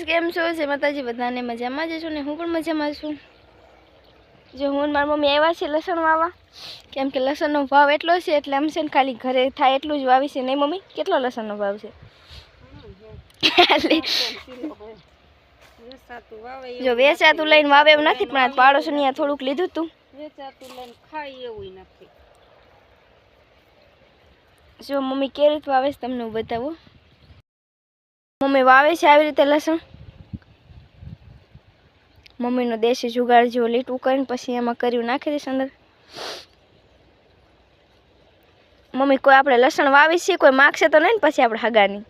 કેમ છો? જય માતાજી, બધાને મજામાં જ છો ને? હું પણ મજામાં છું. જો હું મારી મમ્મી આવ્યા છે લસણ વાવવા, કેમ કે લસણનો ભાવ એટલો છે એટલે આમ છે ને ખાલી ઘરે થાય એટલું જ વાવી છે. નહીં મમ્મી, કેટલો લસણનો ભાવ છે? જો વેચાતું લઈને વાવે એવું નથી, પણ આ પાડોશી થોડુંક લીધું તું. વેચાતું લઈને ખાઈ એવું નથી. જો મમ્મી કેવી રીતે વાવે છે તમને હું બતાવું. મમ્મી વાવે છે આવી રીતે લસણ. મમ્મીનો દેશી જુગાડ જેવો લીટું કરીને પછી એમાં કર્યું નાખી દઈશ અંદર. મમ્મી કોઈ આપણે લસણ વાવી છે કોઈ માગશે તો નહીં ને પછી આપણે હગાની?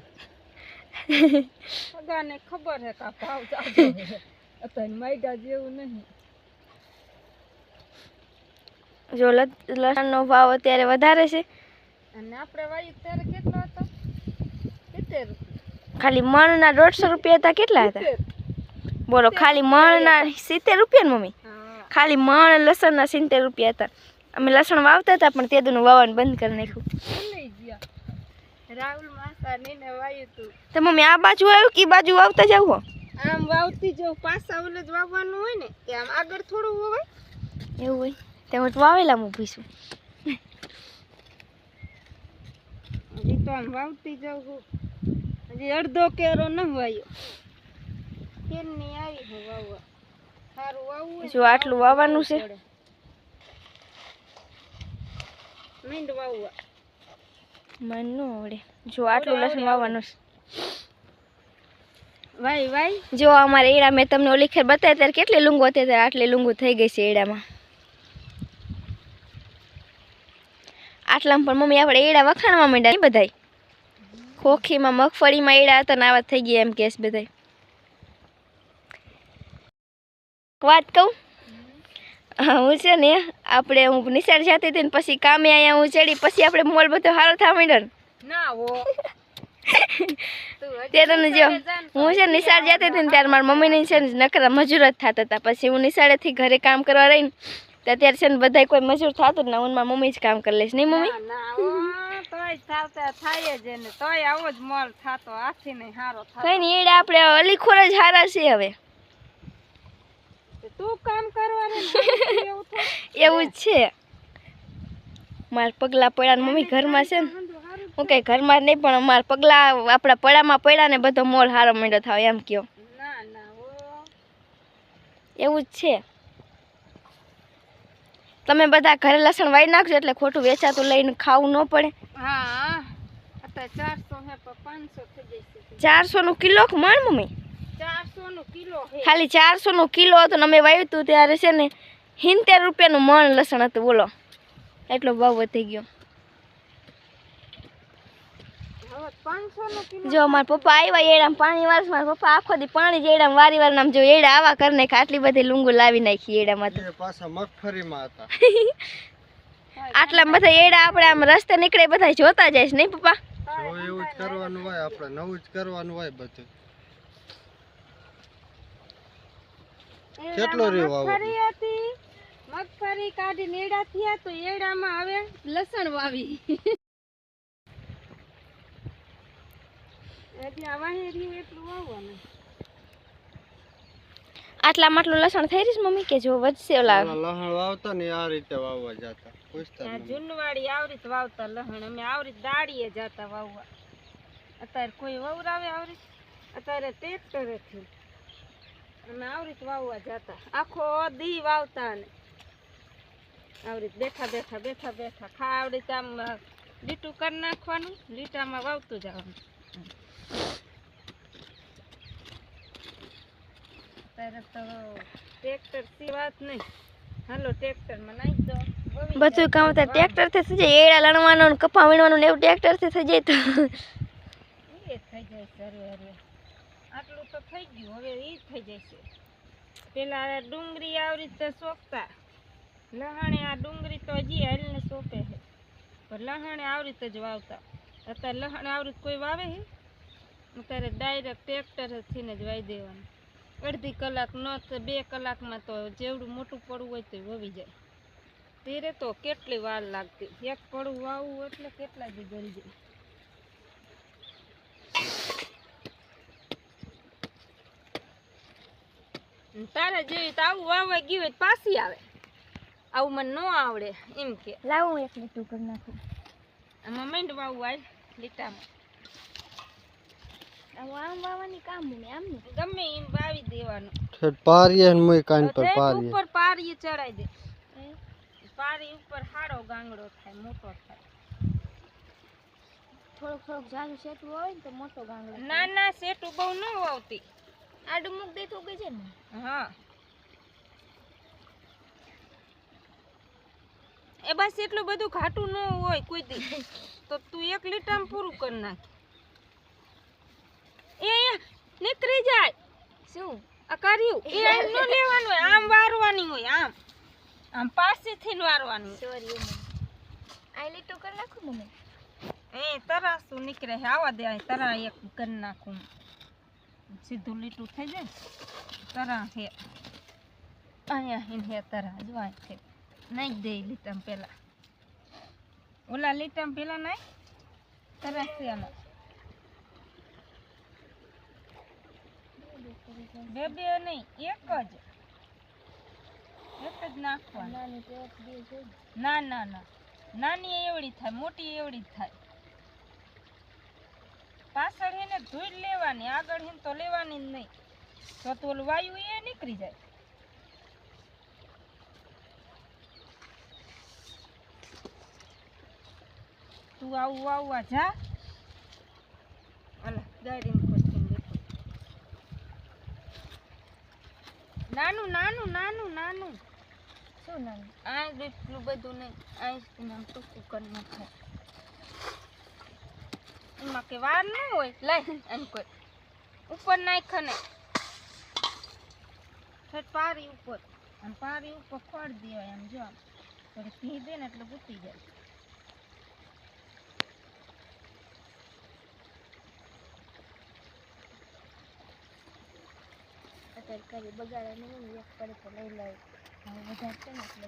હગાને ખબર હે કા ભાવ જાજો હે, અત્યારે માયડા જેવું નહીં. જો લસણનો ભાવ અત્યારે વધારે છે અને આપણે વાયું ત્યારે કેટલો હતો? 70 રૂપિયા. ખાલી મણના 150 રૂપિયા હતા. કેટલા હતા બોલો? ખાલી મણના 70 રૂપિયા ને મમ્મી? ખાલી મણ લસણના 70 રૂપિયા હતા. અમે લસણ વાવતા હતા પણ તે દુનું વાવવાનું બંધ કરી નાખ્યું. રાહુલ માસા ને વાયું તું તો મમ્મી આ બાજુ આવ્યું કે બાજુ વાવતા જાવ? આમ વાવતી જવું, પાછા ઓલે જ વાવવાનું હોય ને, કે આમ આગળ થોડું વવાય એવું હોય તેમાં તો વાવેલા મૂકી છું. હજી તો આમ વાવતી જવું, હજી અડધો કેરો ન વાયો. કેમ નહીં આવી હું વાવવા? સારું વાવવું જો આટલું વાવવાનું છે. મીંડ વાવવા મને ન આવડે. જો આટલું લસણ વાવવાનું છે. વાય વાય જો અમારે એડા મેં તમને ઓલી ખેર બતાવ્યા ત્યારે કેટલી લૂંગો હતી, ત્યારે આટલી લૂંગો થઈ ગઈ છે એડામાં. આટલામાં પણ મમ્મી આપણે એડા વખાણવા માંડ્યા નહીં બધાય. ખોખીમાં મગફળીમાં એડા હતા ને આવા થઈ ગયા એમ કેસ બધાય. વાત કહું, હું છે ને આપણે હું નિશાળ જતી હતી ને પછી કામે અહીંયા હું ચડી પછી આપણે મોલ બધો સારો થવા માંડ્યો ના હો. ત્યારે જો હું છે નિશાળ જતી હતી ને ત્યારે મારી મમ્મીની છે ને નકરા મજૂર જ થતા હતા. પછી હું નિશાળેથી ઘરે કામ કરવા રહીને ત્યારે છે ને બધા કોઈ મજૂર થતું જ ને હું મારી મમ્મી જ કામ કરી લઈશ. નહીં મમ્મી? તોય ચાલતા થાય જ ને, તોય આવો જ મોલ થતો હાથી નહીં સારો થતો. કઈ નહીં, એડા આપણે અલીખોર જ હારા છે. હવે તું કામ કરવાનું એવું જ છે. મારા પગલા પડ્યા ને મમ્મી ઘરમાં છે ને, હું કઈ ઘરમાં નહીં પણ મારા પગલા આપણા પડામાં પડ્યા ને બધો મોલ હારો માંડ્યો થાવ એમ કયો. ના ના એવું જ છે. તમે બધા ઘરે લસણ વાઈ નાખજો એટલે ખોટું વેચાતું લઈને ખાવું ન પડે. હા અત્યારે 400 હે પણ 500 થઈ જશે. 400 નું કિલો મણ મમ્મી? 400 નું કિલો હે. ખાલી 400 નું કિલો હતું ને અમે વાવ્યું હતું ત્યારે છે ને 70 રૂપિયાનું મણ લસણ હતું. બોલો એટલો ભાવ વધી ગયો. જો મારા પપ્પા આવ્યા એડામાં પાણી વારસ, મારા પપ્પા આખો દી પાણી જ એડામાં વારી વાર નામ જો એડા આવા કરી નાખી. આટલી બધી લૂંગુ લાવી નાખી એડામાં તો. પાછા મગફળીમાં હતા. આટલા બધા એડા આપણે આમ રસ્તે નીકળે બધા જોતા જાય છે નહીં પપ્પા? એવું જ કરવાનું હોય, આપણે નવું જ કરવાનું હોય બધું. કેટલો રહ્યો મગફળી હતી, મગફળી કાઢી એડા થયા તો એડામાં હવે લસણ વાવી. આટલામાં આટલું લસણ થઈ રહીશ મમ્મી કે જો વધશે? લસણ વાવતા ને આ રીતે વાવવા જતા. જુનવાડી આવરીત વાવતા લસણ, અમે આવરીત દાડીએ જતા વાવવા. અત્યારે કોઈ વવરાવે આવરીત? અત્યારે ટ્રેક્ટરેથી અમે આવરીત વાવવા જતા. આખો દી વાવતા ને આવરીત બેઠા બેઠા બેઠા બેઠા ખા આવડીત આમ લીટું કરી નાખવાનું, લીટામાં વાવતું જવાનું. અત્યારે તો ટ્રેક્ટર થી વાત નહીં. હાલો ટ્રેક્ટરમાં નાખી દો. બધું કામ તો ટ્રેક્ટર થી થઈ જાય. એડા લણવાનું ને કપા વીણવાનું ને એવું ટ્રેક્ટર થી થઈ જાય તો એ થઈ જાય છે. અરે આટલું તો થઈ ગયું, હવે એ થઈ જાય છે. પેલા ડુંગળી આવી રીતે સોંપતા, લહાણે આ ડુંગળી તો હજી હાલને સોંપે છે પણ લહાણે આવી રીતે જ વાવતા. અત્યારે લહાણે આવી રીતે કોઈ વાવે છે? અત્યારે ડાયરેક્ટ ટ્રેક્ટરથી જ વાવી દેવાનું. અડધી કલાક ન તો 2 કલાકમાં તો જેવડું મોટું પડવું હોય તો વવી જાય. ત્યારે તો કેટલી વાર લાગતી. એક પડવું વાવવું એટલે કેટલા દી ગળી જાય. તારા જેવી તો આવું વાવવા ગયું હોય તો પાછી આવે. આવું મને ન આવડે એમ કે. લાવો હું એક લીટું કરી નાખું. આમાં માંડ વાવવા આય લીટામાં. આમ વાવવાની કામ મને આમ ને ગમે એમ વાવી દેવાનું. ઠેઠ પારીએ ને મુઈ કાન પર ઠેઠ પારીએ. ઉપર પારીએ ચડાઈ દે. પારી ઉપર હાડો ગાંગડો થાય, મોટો થાય. થોડોક જાજુ સેટું હોય ને તો મોટો ગાંગડો. ના ના સેટું બહુ ન વાવતી. આડું મૂક દે તો ઉગી જાય ને. હા એ બસ એટલું બધું ઘાટું ન હોય કોઈ દી તો તું 1 લીટરમાં પૂરું કરી નાખ. એ નીકળી જાય. શું આ કર્યું એ આમ ન લેવાનું હોય, આમ વારવાની હોય. આમ આમ પાસેથી વારવાની હોય. સોરી આ લીટું કરી નાખું મમ્મી. એ તરાસું નીકળે છે. આવા દે આ તરા એક કરી નાખું. સીધું લીટું થઈ જાય. તરા હે અહીંયા હિન હે તરા જો આ છે. નાખી દે લીટામાં પેલા. ઓલા લીટામાં પેલા નાખ. તરા છે આમાં. બે બે નહીં એક જ નાખવાનું. નાની ટેપ દે જો. ના ના ના નાની એવડી થાય, મોટી એવડી જ થાય. પાછળ એને ધોઈ લેવાની, આગળ હેને તો લેવાની જ નહીં. તો ઓલું વાયુ એ નીકળી જાય. તું આવું વાવવા જા. અલા ગાડીને ખોટીને બેઠો. નાનું નાનું નાનું નાનું. શું નાનું? આ એટલું બધું નહીં. આ ટૂંકું કરી નાખાય. એમાં કે વાર ન હોય. લઈ એમ કોઈ ઉપર નાખ ને પારી ઉપર. આમ પારી ઉપર ખોડ દેવાય. આમ જો આમ થોડી ઘી દે ને એટલે ગુટી જાય. અત્યારે કરી બગાડે નહીં એક પડે તો લઈ લે. હવે વધારે છે ને એટલે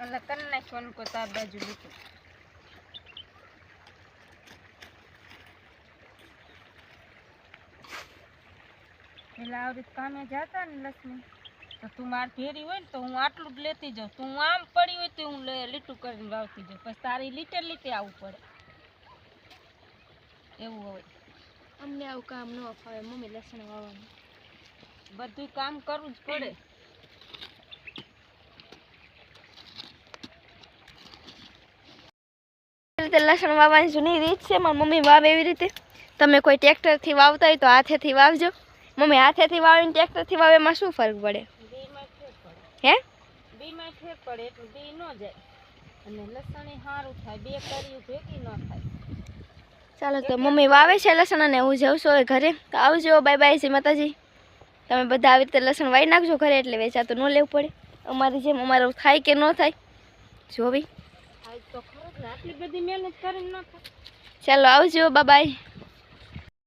એટલે કરી નાખવાનું કોઈ તાર બાજુ લીધું. પેલા આવી રીતે કામે જતા ને લક્ષ્મી તો તું માર ભેરી હોય ને તો હું આટલું જ લેતી જાઉં. તું આમ પડી હોય તો હું લીટું કરીને વાવતી જાઉં. પછી તારી લીટે લીટે આવવું પડે. એવું હોય. અમને આવું કામ ન ફાવે મમ્મી. લસણ વાવવાનું બધું કામ કરવું જ પડે. રીતે લસણ વાવવાની જૂની રીત છે. મારી મમ્મી વાવે એવી રીતે. તમે કોઈ ટ્રેક્ટરથી વાવતા હોય તો હાથેથી વાવજો. મમ્મી હાથેથી વાવીને ટ્રેક્ટરથી વાવે એમાં શું ફરક પડે? બીમાં ફેર પડે. હે બીમાં ફેર પડે એટલું બી ન જાય અને લસણ સારું થાય. બે કર્યું ભેગી ન થાય. ચાલો તો મમ્મી વાવે છે લસણ અને હું જાઉં છું હવે ઘરે. તો આવજો. Bye bye. જય માતાજી. તમે બધા આવી રીતે લસણ વાવી નાખજો ઘરે એટલે વેચાતું ન લેવું પડે. અમારી જેમ અમારું થાય કે ન થાય જોવી. થાય તો ખરું જ ને. આટલી બધી મહેનત કરીને ન થાય. ચાલો આવજો. Bye bye.